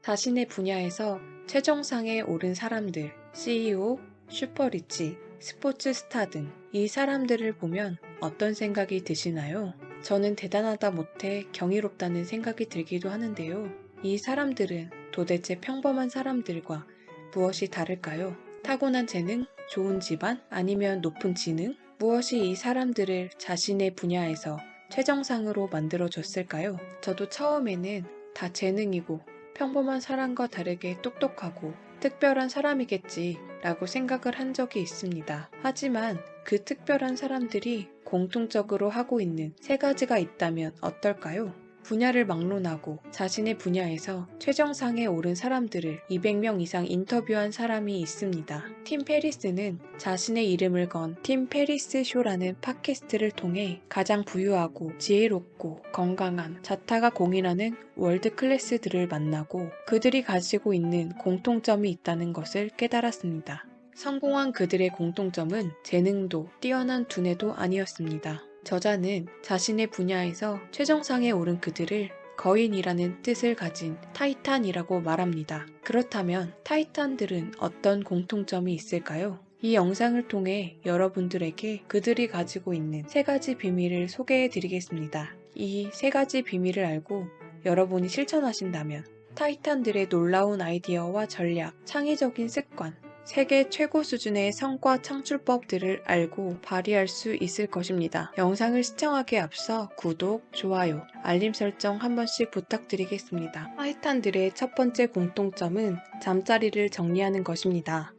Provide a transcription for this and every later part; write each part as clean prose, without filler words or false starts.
자신의 분야에서 최정상에 오른 사람들, CEO, 슈퍼리치, 스포츠 스타 등 이 사람들을 보면 어떤 생각이 드시나요? 저는 대단하다 못해 경이롭다는 생각이 들기도 하는데요. 이 사람들은 도대체 평범한 사람들과 무엇이 다를까요? 타고난 재능, 좋은 집안, 아니면 높은 지능? 무엇이 이 사람들을 자신의 분야에서 최정상으로 만들어줬을까요? 저도 처음에는 다 재능이고 평범한 사람과 다르게 똑똑하고 특별한 사람이겠지 라고 생각을 한 적이 있습니다. 하지만 그 특별한 사람들이 공통적으로 하고 있는 세 가지가 있다면 어떨까요? 분야를 막론하고 자신의 분야에서 최정상에 오른 사람들을 200명 이상 인터뷰한 사람이 있습니다. 팀 페리스는 자신의 이름을 건 팀 페리스 쇼라는 팟캐스트를 통해 가장 부유하고 지혜롭고 건강한 자타가 공인하는 월드 클래스들을 만나고 그들이 가지고 있는 공통점이 있다는 것을 깨달았습니다. 성공한 그들의 공통점은 재능도 뛰어난 두뇌도 아니었습니다. 저자는 자신의 분야에서 최정상에 오른 그들을 거인이라는 뜻을 가진 타이탄이라고 말합니다. 그렇다면 타이탄들은 어떤 공통점이 있을까요? 이 영상을 통해 여러분들에게 그들이 가지고 있는 세 가지 비밀을 소개해 드리겠습니다. 이 세 가지 비밀을 알고 여러분이 실천하신다면 타이탄들의 놀라운 아이디어와 전략, 창의적인 습관, 세계 최고 수준의 성과 창출법들을 알고 발휘할 수 있을 것입니다. 영상을 시청하기에 앞서 구독, 좋아요, 알림 설정 한 번씩 부탁드리겠습니다. 타이탄들의 첫 번째 공통점은 잠자리를 정리하는 것입니다.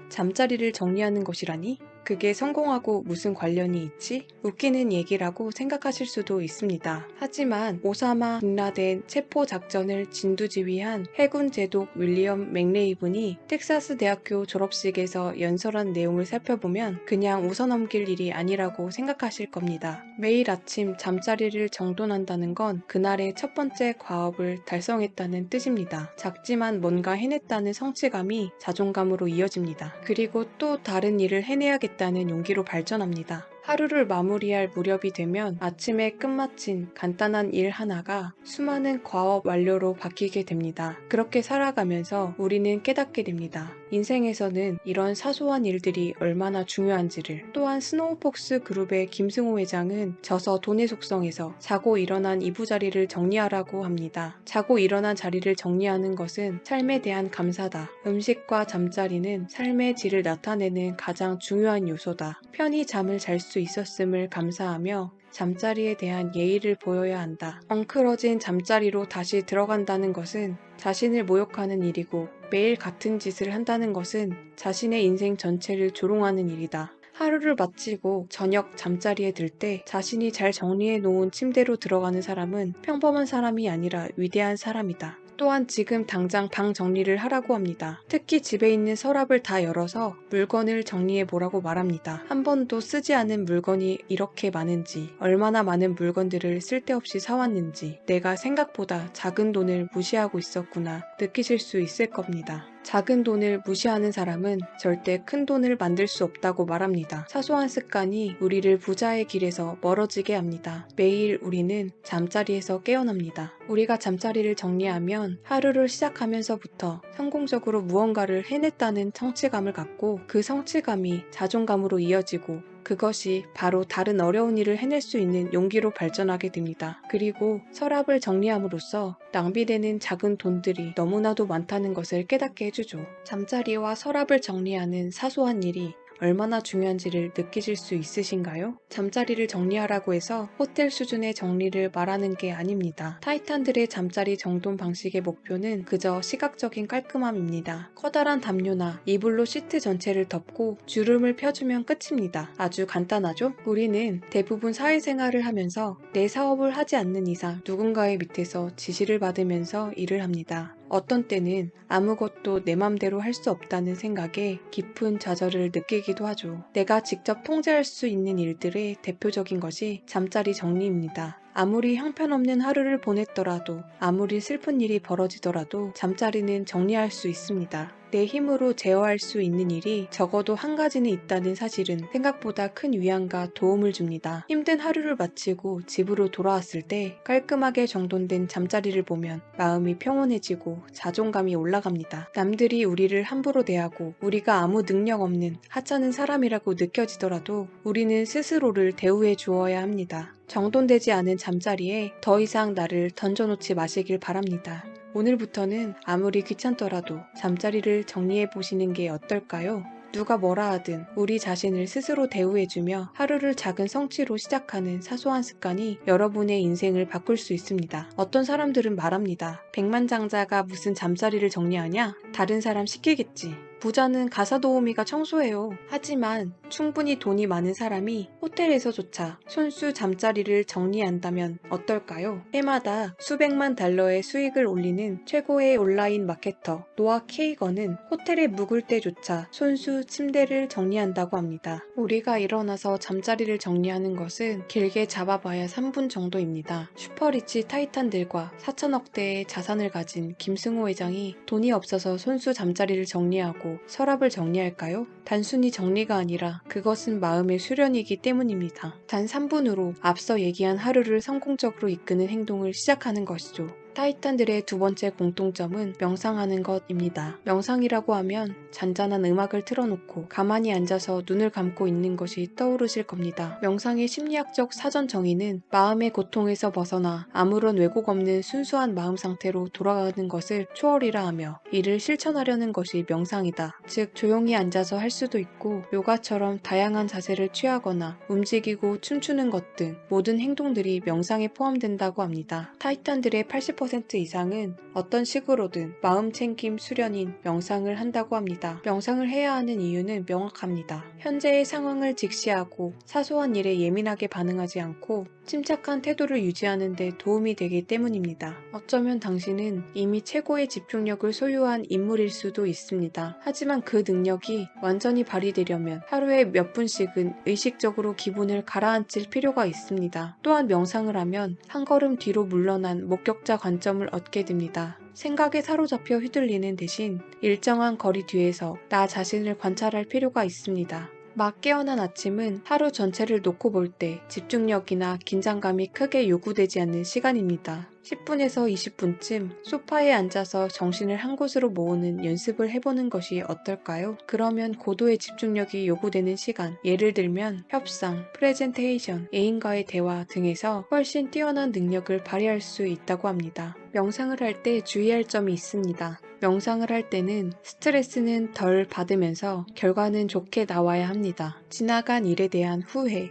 잠자리를 정리하는 것이라니? 그게 성공하고 무슨 관련이 있지? 웃기는 얘기라고 생각하실 수도 있습니다. 하지만 오사마 빈라덴 체포 작전을 진두지휘한 해군 제독 윌리엄 맥레이븐이 텍사스 대학교 졸업식에서 연설한 내용을 살펴보면 그냥 웃어넘길 일이 아니라고 생각하실 겁니다. 매일 아침 잠자리를 정돈한다는 건 그날의 첫 번째 과업을 달성했다는 뜻입니다. 작지만 뭔가 해냈다는 성취감이 자존감으로 이어집니다. 그리고 또 다른 일을 해내야겠다는 용기로 발전합니다. 하루를 마무리할 무렵이 되면 아침에 끝마친 간단한 일 하나가 수많은 과업 완료로 바뀌게 됩니다. 그렇게 살아가면서 우리는 깨닫게 됩니다. 인생에서는 이런 사소한 일들이 얼마나 중요한지를. 또한 스노우폭스 그룹의 김승호 회장은 저서 돈의 속성에서 자고 일어난 이부자리를 정리하라고 합니다. 자고 일어난 자리를 정리하는 것은 삶에 대한 감사다. 음식과 잠자리는 삶의 질을 나타내는 가장 중요한 요소다. 편히 잠을 잘 수 있었음을 감사하며 잠자리에 대한 예의를 보여야 한다. 엉클어진 잠자리로 다시 들어간다는 것은 자신을 모욕하는 일이고 매일 같은 짓을 한다는 것은 자신의 인생 전체를 조롱하는 일이다. 하루를 마치고 저녁 잠자리에 들 때 자신이 잘 정리해 놓은 침대로 들어가는 사람은 평범한 사람이 아니라 위대한 사람이다. 또한 지금 당장 방 정리를 하라고 합니다. 특히 집에 있는 서랍을 다 열어서 물건을 정리해 보라고 말합니다. 한 번도 쓰지 않은 물건이 이렇게 많은지, 얼마나 많은 물건들을 쓸데없이 사왔는지, 내가 생각보다 작은 돈을 무시하고 있었구나 느끼실 수 있을 겁니다. 작은 돈을 무시하는 사람은 절대 큰 돈을 만들 수 없다고 말합니다. 사소한 습관이 우리를 부자의 길에서 멀어지게 합니다. 매일 우리는 잠자리에서 깨어납니다. 우리가 잠자리를 정리하면 하루를 시작하면서부터 성공적으로 무언가를 해냈다는 성취감을 갖고 그 성취감이 자존감으로 이어지고 그것이 바로 다른 어려운 일을 해낼 수 있는 용기로 발전하게 됩니다. 그리고 서랍을 정리함으로써 낭비되는 작은 돈들이 너무나도 많다는 것을 깨닫게 해주죠. 잠자리와 서랍을 정리하는 사소한 일이 얼마나 중요한지를 느끼실 수 있으신가요? 잠자리를 정리하라고 해서 호텔 수준의 정리를 말하는 게 아닙니다. 타이탄들의 잠자리 정돈 방식의 목표는 그저 시각적인 깔끔함입니다. 커다란 담요나 이불로 시트 전체를 덮고 주름을 펴주면 끝입니다. 아주 간단하죠? 우리는 대부분 사회생활을 하면서 내 사업을 하지 않는 이상 누군가의 밑에서 지시를 받으면서 일을 합니다. 어떤 때는 아무것도 내 맘대로 할 수 없다는 생각에 깊은 좌절을 느끼기도 하죠. 내가 직접 통제할 수 있는 일들의 대표적인 것이 잠자리 정리입니다. 아무리 형편없는 하루를 보냈더라도 아무리 슬픈 일이 벌어지더라도 잠자리는 정리할 수 있습니다. 내 힘으로 제어할 수 있는 일이 적어도 한 가지는 있다는 사실은 생각보다 큰 위안과 도움을 줍니다. 힘든 하루를 마치고 집으로 돌아왔을 때 깔끔하게 정돈된 잠자리를 보면 마음이 평온해지고 자존감이 올라갑니다. 남들이 우리를 함부로 대하고 우리가 아무 능력 없는 하찮은 사람이라고 느껴지더라도 우리는 스스로를 대우해 주어야 합니다. 정돈되지 않은 잠자리에 더 이상 나를 던져놓지 마시길 바랍니다. 오늘부터는 아무리 귀찮더라도 잠자리를 정리해 보시는 게 어떨까요? 누가 뭐라 하든 우리 자신을 스스로 대우해주며 하루를 작은 성취로 시작하는 사소한 습관이 여러분의 인생을 바꿀 수 있습니다. 어떤 사람들은 말합니다. 백만장자가 무슨 잠자리를 정리하냐? 다른 사람 시키겠지. 부자는 가사 도우미가 청소해요. 하지만 충분히 돈이 많은 사람이 호텔에서조차 손수 잠자리를 정리한다면 어떨까요? 해마다 수백만 달러의 수익을 올리는 최고의 온라인 마케터 노아 케이건은 호텔에 묵을 때조차 손수 침대를 정리한다고 합니다. 우리가 일어나서 잠자리를 정리하는 것은 길게 잡아봐야 3분 정도입니다. 슈퍼리치 타이탄들과 4천억 대의 자산을 가진 김승호 회장이 돈이 없어서 손수 잠자리를 정리하고 서랍을 정리할까요? 단순히 정리가 아니라 그것은 마음의 수련이기 때문입니다. 단 3분으로 앞서 얘기한 하루를 성공적으로 이끄는 행동을 시작하는 것이죠. 타이탄들의 두 번째 공통점은 명상하는 것입니다. 명상이라고 하면 잔잔한 음악을 틀어놓고 가만히 앉아서 눈을 감고 있는 것이 떠오르실 겁니다. 명상의 심리학적 사전 정의는 마음의 고통에서 벗어나 아무런 왜곡 없는 순수한 마음 상태로 돌아가는 것을 초월이라 하며 이를 실천하려는 것이 명상이다. 즉 조용히 앉아서 할 수도 있고 요가처럼 다양한 자세를 취하거나 움직이고 춤추는 것 등 모든 행동들이 명상에 포함된다고 합니다. 타이탄들의 80% 이상은 어떤 식으로든 마음챙김 수련인 명상을 한다고 합니다. 명상을 해야 하는 이유는 명확합니다. 현재의 상황을 직시하고 사소한 일에 예민하게 반응하지 않고 침착한 태도를 유지하는 데 도움이 되기 때문입니다. 어쩌면 당신은 이미 최고의 집중력을 소유한 인물일 수도 있습니다. 하지만 그 능력이 완전히 발휘되려면 하루에 몇 분씩은 의식적으로 기분을 가라앉힐 필요가 있습니다. 또한 명상을 하면 한 걸음 뒤로 물러난 목격자 관점을 얻게 됩니다. 생각에 사로잡혀 휘둘리는 대신 일정한 거리 뒤에서 나 자신을 관찰할 필요가 있습니다. 막 깨어난 아침은 하루 전체를 놓고 볼 때 집중력이나 긴장감이 크게 요구되지 않는 시간입니다. 10분에서 20분쯤 소파에 앉아서 정신을 한 곳으로 모으는 연습을 해보는 것이 어떨까요? 그러면 고도의 집중력이 요구되는 시간, 예를 들면 협상, 프레젠테이션, 애인과의 대화 등에서 훨씬 뛰어난 능력을 발휘할 수 있다고 합니다. 명상을 할 때 주의할 점이 있습니다. 명상을 할 때는 스트레스는 덜 받으면서 결과는 좋게 나와야 합니다. 지나간 일에 대한 후회,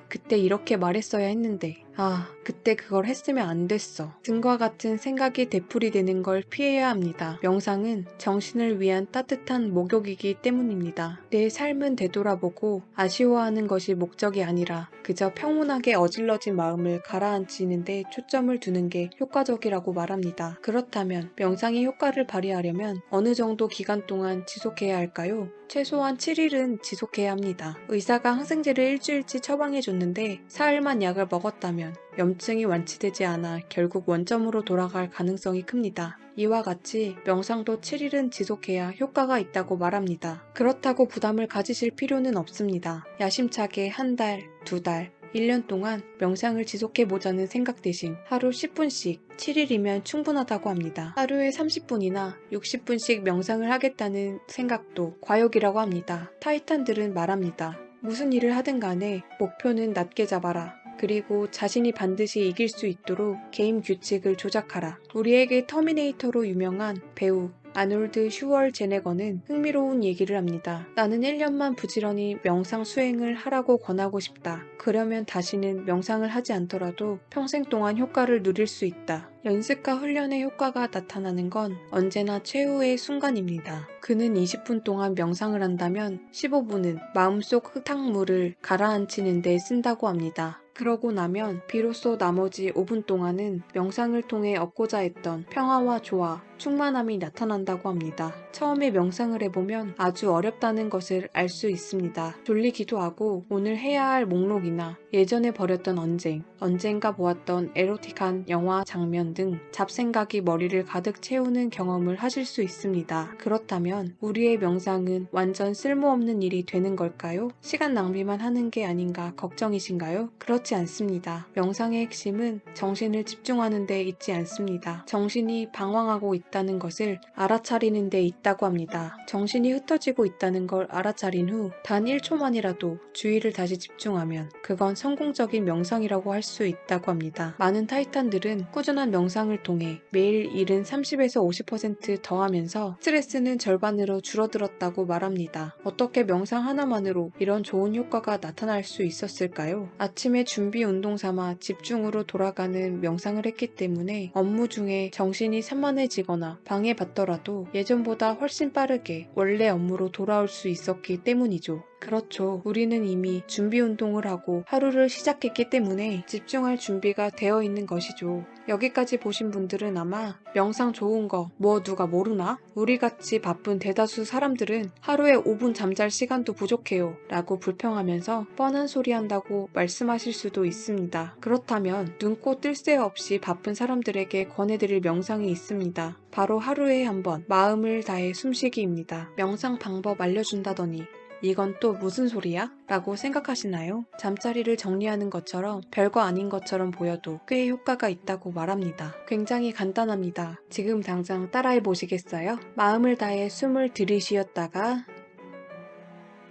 그때 이렇게 말했어야 했는데, 그때 그걸 했으면 안 됐어 등과 같은 생각이 되풀이되는 걸 피해야 합니다. 명상은 정신을 위한 따뜻한 목욕이기 때문입니다. 내 삶은 되돌아보고 아쉬워하는 것이 목적이 아니라 그저 평온하게 어질러진 마음을 가라앉히는 데 초점을 두는 게 효과적이라고 말합니다. 그렇다면 명상의 효과를 발휘하려면 어느 정도 기간 동안 지속해야 할까요? 최소한 7일은 지속해야 합니다. 의사가 항생제를 일주일치 처방해줬는데 사흘만 약을 먹었다면 염증이 완치되지 않아 결국 원점으로 돌아갈 가능성이 큽니다. 이와 같이 명상도 7일은 지속해야 효과가 있다고 말합니다. 그렇다고 부담을 가지실 필요는 없습니다. 야심차게 한 달, 두 달, 1년 동안 명상을 지속해보자는 생각 대신 하루 10분씩 7일이면 충분하다고 합니다. 하루에 30분이나 60분씩 명상을 하겠다는 생각도 과욕이라고 합니다. 타이탄들은 말합니다. 무슨 일을 하든 간에 목표는 낮게 잡아라. 그리고 자신이 반드시 이길 수 있도록 게임 규칙을 조작하라. 우리에게 터미네이터로 유명한 배우 아놀드 슈월제네거는 흥미로운 얘기를 합니다. 나는 1년만 부지런히 명상 수행을 하라고 권하고 싶다. 그러면 다시는 명상을 하지 않더라도 평생 동안 효과를 누릴 수 있다. 연습과 훈련의 효과가 나타나는 건 언제나 최후의 순간입니다. 그는 20분 동안 명상을 한다면 15분은 마음속 흙탕물을 가라앉히는 데 쓴다고 합니다. 그러고 나면 비로소 나머지 5분 동안은 명상을 통해 얻고자 했던 평화와 조화, 충만함이 나타난다고 합니다. 처음에 명상을 해보면 아주 어렵다는 것을 알 수 있습니다. 졸리기도 하고 오늘 해야 할 목록이나 예전에 벌였던 언젠가 보았던 에로틱한 영화 장면 등 잡생각이 머리를 가득 채우는 경험을 하실 수 있습니다. 그렇다면 우리의 명상은 완전 쓸모없는 일이 되는 걸까요? 시간 낭비만 하는 게 아닌가 걱정이신가요? 그렇지 않습니다. 명상의 핵심은 정신을 집중하는 데 있지 않습니다. 정신이 방황하고 있다는 것을 알아차리는 데 있다고 합니다. 정신이 흩어지고 있다는 걸 알아차린 후 단 1초만이라도 주의를 다시 집중하면 그건 성공적인 명상이라고 할 수 있다고 합니다. 많은 타이탄들은 꾸준한 명상을 통해 매일 일은 30에서 50% 더하면서 스트레스는 절반으로 줄어들었다고 말합니다. 어떻게 명상 하나만으로 이런 좋은 효과가 나타날 수 있었을까요? 아침에 준비 운동 삼아 집중으로 돌아가는 명상을 했기 때문에 업무 중에 정신이 산만해지거나 방해받더라도 예전보다 훨씬 빠르게 원래 업무로 돌아올 수 있었기 때문이죠. 그렇죠. 우리는 이미 준비 운동을 하고 하루를 시작했기 때문에 집중할 준비가 되어 있는 것이죠. 여기까지 보신 분들은 아마 명상 좋은 거 뭐 누가 모르나? 우리같이 바쁜 대다수 사람들은 하루에 5분 잠잘 시간도 부족해요 라고 불평하면서 뻔한 소리 한다고 말씀하실 수도 있습니다. 그렇다면 눈코 뜰 새 없이 바쁜 사람들에게 권해드릴 명상이 있습니다. 바로 하루에 한 번 마음을 다해 숨쉬기입니다. 명상 방법 알려준다더니 이건 또 무슨 소리야? 라고 생각하시나요? 잠자리를 정리하는 것처럼 별거 아닌 것처럼 보여도 꽤 효과가 있다고 말합니다. 굉장히 간단합니다. 지금 당장 따라해 보시겠어요? 마음을 다해 숨을 들이쉬었다가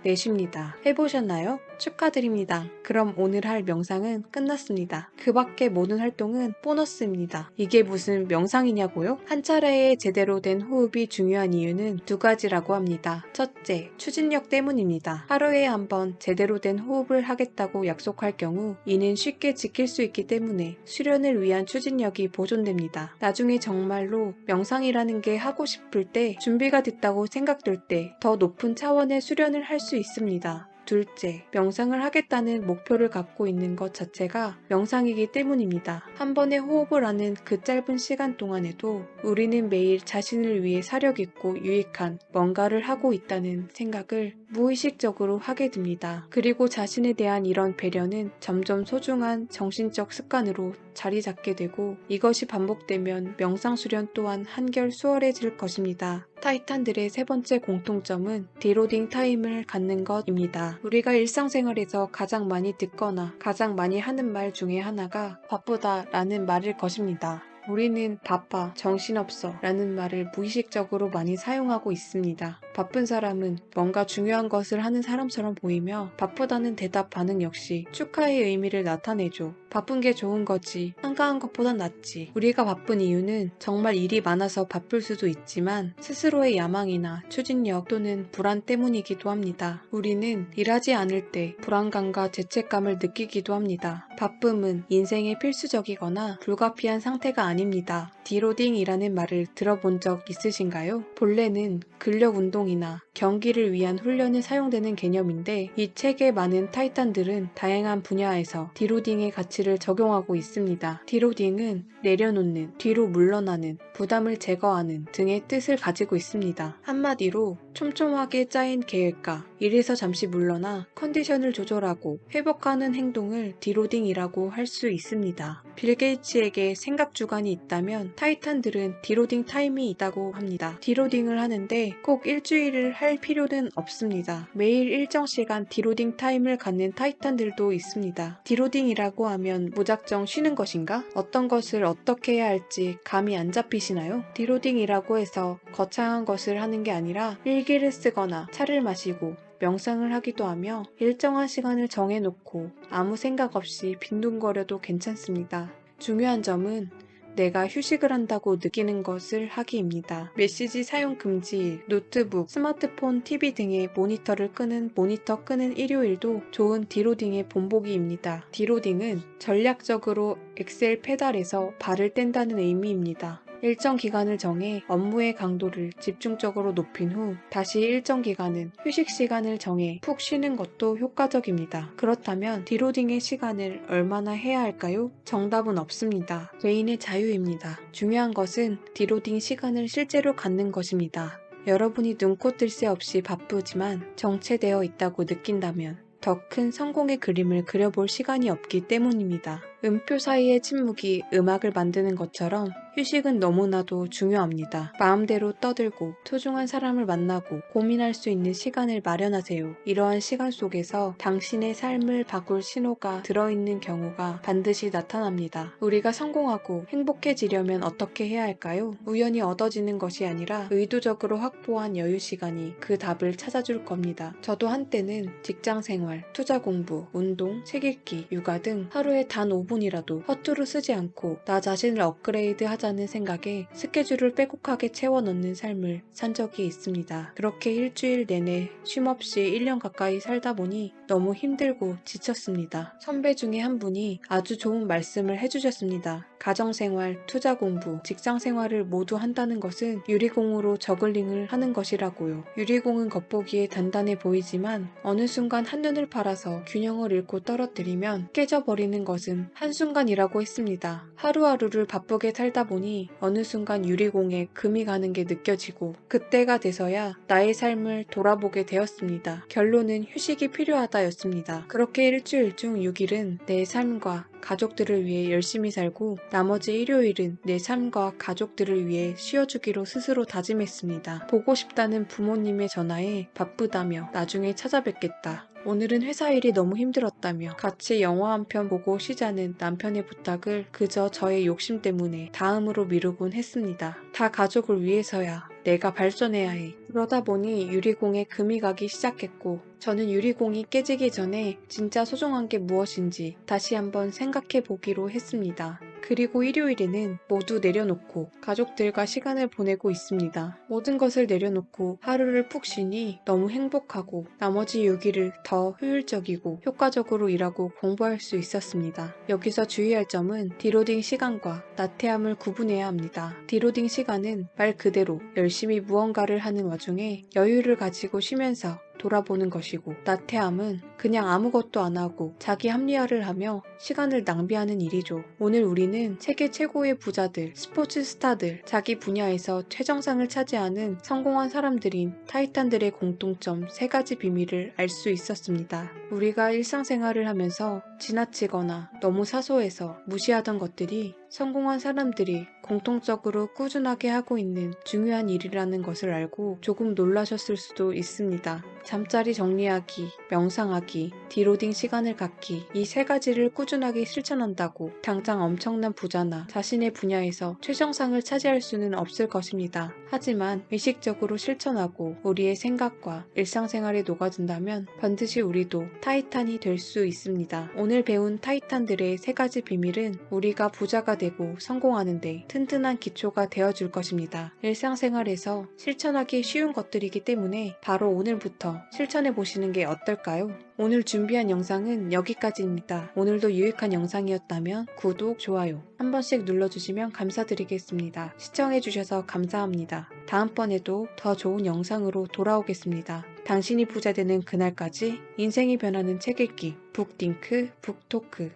내쉽니다. 해보셨나요? 축하드립니다. 그럼 오늘 할 명상은 끝났습니다. 그 밖의 모든 활동은 보너스입니다. 이게 무슨 명상이냐고요? 한 차례에 제대로 된 호흡이 중요한 이유는 두 가지라고 합니다. 첫째, 추진력 때문입니다. 하루에 한 번 제대로 된 호흡을 하겠다고 약속할 경우 이는 쉽게 지킬 수 있기 때문에 수련을 위한 추진력이 보존됩니다. 나중에 정말로 명상이라는 게 하고 싶을 때 준비가 됐다고 생각될 때 더 높은 차원의 수련을 할 수 있습니다. 둘째, 명상을 하겠다는 목표를 갖고 있는 것 자체가 명상이기 때문입니다. 한 번에 호흡을 하는 그 짧은 시간 동안에도 우리는 매일 자신을 위해 사력있고 유익한 뭔가를 하고 있다는 생각을 무의식적으로 하게 됩니다. 그리고 자신에 대한 이런 배려는 점점 소중한 정신적 습관으로 자리 잡게 되고 이것이 반복되면 명상 수련 또한 한결 수월해질 것입니다. 타이탄들의 세 번째 공통점은 디로딩 타임을 갖는 것입니다. 우리가 일상생활에서 가장 많이 듣거나 가장 많이 하는 말 중에 하나가 바쁘다 라는 말일 것입니다. 우리는 바빠, 정신없어 라는 말을 무의식적으로 많이 사용하고 있습니다. 바쁜 사람은 뭔가 중요한 것을 하는 사람처럼 보이며 바쁘다는 대답 반응 역시 축하의 의미를 나타내죠. 바쁜 게 좋은 거지. 한가한 것보단 낫지. 우리가 바쁜 이유는 정말 일이 많아서 바쁠 수도 있지만 스스로의 야망이나 추진력 또는 불안 때문이기도 합니다. 우리는 일하지 않을 때 불안감과 죄책감을 느끼기도 합니다. 바쁨은 인생의 필수적이거나 불가피한 상태가 아닙니다. 디로딩이라는 말을 들어본 적 있으신가요? 본래는 근력 운동이나 경기를 위한 훈련에 사용되는 개념인데 이 책의 많은 타이탄들은 다양한 분야에서 디로딩의 가치를 적용하고 있습니다. 디로딩은 내려놓는, 뒤로 물러나는, 부담을 제거하는 등의 뜻을 가지고 있습니다. 한마디로 촘촘하게 짜인 계획과 일에서 잠시 물러나 컨디션을 조절하고 회복하는 행동을 디로딩이라고 할 수 있습니다. 빌 게이츠에게 생각 주간이 있다면 타이탄들은 디로딩 타임이 있다고 합니다. 디로딩을 하는데 꼭 일주일을 할 필요는 없습니다. 매일 일정 시간 디로딩 타임을 갖는 타이탄들도 있습니다. 디로딩이라고 하면 무작정 쉬는 것인가? 어떤 것을 어떻게 해야 할지 감이 안 잡히시나요? 디로딩이라고 해서 거창한 것을 하는 게 아니라 일기를 쓰거나 차를 마시고 명상을 하기도 하며 일정한 시간을 정해놓고 아무 생각 없이 빈둥거려도 괜찮습니다. 중요한 점은 내가 휴식을 한다고 느끼는 것을 하기입니다. 메시지 사용 금지일, 노트북, 스마트폰, TV 등의 모니터를 끄는 모니터 끄는 일요일도 좋은 디로딩의 본보기입니다. 디로딩은 전략적으로 엑셀 페달에서 발을 뗀다는 의미입니다. 일정 기간을 정해 업무의 강도를 집중적으로 높인 후 다시 일정 기간은 휴식 시간을 정해 푹 쉬는 것도 효과적입니다. 그렇다면 디로딩의 시간을 얼마나 해야 할까요? 정답은 없습니다. 개인의 자유입니다. 중요한 것은 디로딩 시간을 실제로 갖는 것입니다. 여러분이 눈코 뜰 새 없이 바쁘지만 정체되어 있다고 느낀다면 더 큰 성공의 그림을 그려볼 시간이 없기 때문입니다. 음표 사이의 침묵이 음악을 만드는 것처럼 휴식은 너무나도 중요합니다. 마음대로 떠들고 소중한 사람을 만나고 고민할 수 있는 시간을 마련하세요. 이러한 시간 속에서 당신의 삶을 바꿀 신호가 들어있는 경우가 반드시 나타납니다. 우리가 성공하고 행복해지려면 어떻게 해야 할까요? 우연히 얻어지는 것이 아니라 의도적으로 확보한 여유 시간이 그 답을 찾아줄 겁니다. 저도 한때는 직장 생활, 투자 공부, 운동, 책 읽기, 육아 등 하루에 단 5분이라도 허투루 쓰지 않고 나 자신을 업그레이드 하자는 생각에 스케줄을 빼곡하게 채워 넣는 삶을 산 적이 있습니다. 그렇게 일주일 내내 쉼없이 1년 가까이 살다 보니 너무 힘들고 지쳤습니다. 선배 중에 한 분이 아주 좋은 말씀을 해주셨습니다. 가정생활, 투자 공부, 직장생활을 모두 한다는 것은 유리공으로 저글링을 하는 것이라고요. 유리공은 겉보기에 단단해 보이지만 어느 순간 한눈을 팔아서 균형을 잃고 떨어뜨리면 깨져버리는 것은 한순간이라고 했습니다. 하루하루를 바쁘게 살다 보니 어느 순간 유리공에 금이 가는 게 느껴지고 그때가 돼서야 나의 삶을 돌아보게 되었습니다. 결론은 휴식이 필요하다였습니다. 그렇게 일주일 중 6일은 내 삶과 가족들을 위해 열심히 살고 나머지 일요일은 내 삶과 가족들을 위해 쉬어주기로 스스로 다짐했습니다. 보고 싶다는 부모님의 전화에 바쁘다며 나중에 찾아뵙겠다. 오늘은 회사 일이 너무 힘들었다며 같이 영화 한 편 보고 쉬자는 남편의 부탁을 그저 저의 욕심 때문에 다음으로 미루곤 했습니다. 다 가족을 위해서야. 내가 발전해야 해. 그러다 보니 유리공에 금이 가기 시작했고 저는 유리공이 깨지기 전에 진짜 소중한 게 무엇인지 다시 한번 생각해 보기로 했습니다. 그리고 일요일에는 모두 내려놓고 가족들과 시간을 보내고 있습니다. 모든 것을 내려놓고 하루를 푹 쉬니 너무 행복하고 나머지 6일을 더 효율적이고 효과적으로 일하고 공부할 수 있었습니다. 여기서 주의할 점은 디로딩 시간과 나태함을 구분해야 합니다. 디로딩 시간은 말 그대로 열심히 무언가를 하는 와중에 여유를 가지고 쉬면서 돌아보는 것이고 나태함은 그냥 아무것도 안 하고 자기 합리화를 하며 시간을 낭비하는 일이죠. 오늘 우리는 세계 최고의 부자들, 스포츠 스타들, 자기 분야에서 최정상을 차지하는 성공한 사람들인 타이탄들의 공통점 3가지 비밀을 알 수 있었습니다. 우리가 일상생활을 하면서 지나치거나 너무 사소해서 무시하던 것들이 성공한 사람들이 공통적으로 꾸준하게 하고 있는 중요한 일이라는 것을 알고 조금 놀라셨을 수도 있습니다. 잠자리 정리하기, 명상하기, 디로딩 시간을 갖기 이 3가지를 꾸준하게 실천한다고 당장 엄청난 부자나 자신의 분야에서 최정상을 차지할 수는 없을 것입니다. 하지만 의식적으로 실천하고 우리의 생각과 일상생활에 녹아든다면 반드시 우리도 타이탄이 될 수 있습니다. 오늘 배운 타이탄들의 3가지 비밀은 우리가 부자가 되고 성공하는데 튼튼한 기초가 되어줄 것입니다. 일상생활에서 실천하기 쉬운 것들이기 때문에 바로 오늘부터 실천해 보시는 게 어떨까요? 오늘 준비한 영상은 여기까지입니다. 오늘도 유익한 영상이었다면 구독, 좋아요 한 번씩 눌러주시면 감사드리겠습니다. 시청해주셔서 감사합니다. 다음번에도 더 좋은 영상으로 돌아오겠습니다. 당신이 부자 되는 그날까지 인생이 변하는 책 읽기 북딩크 북토크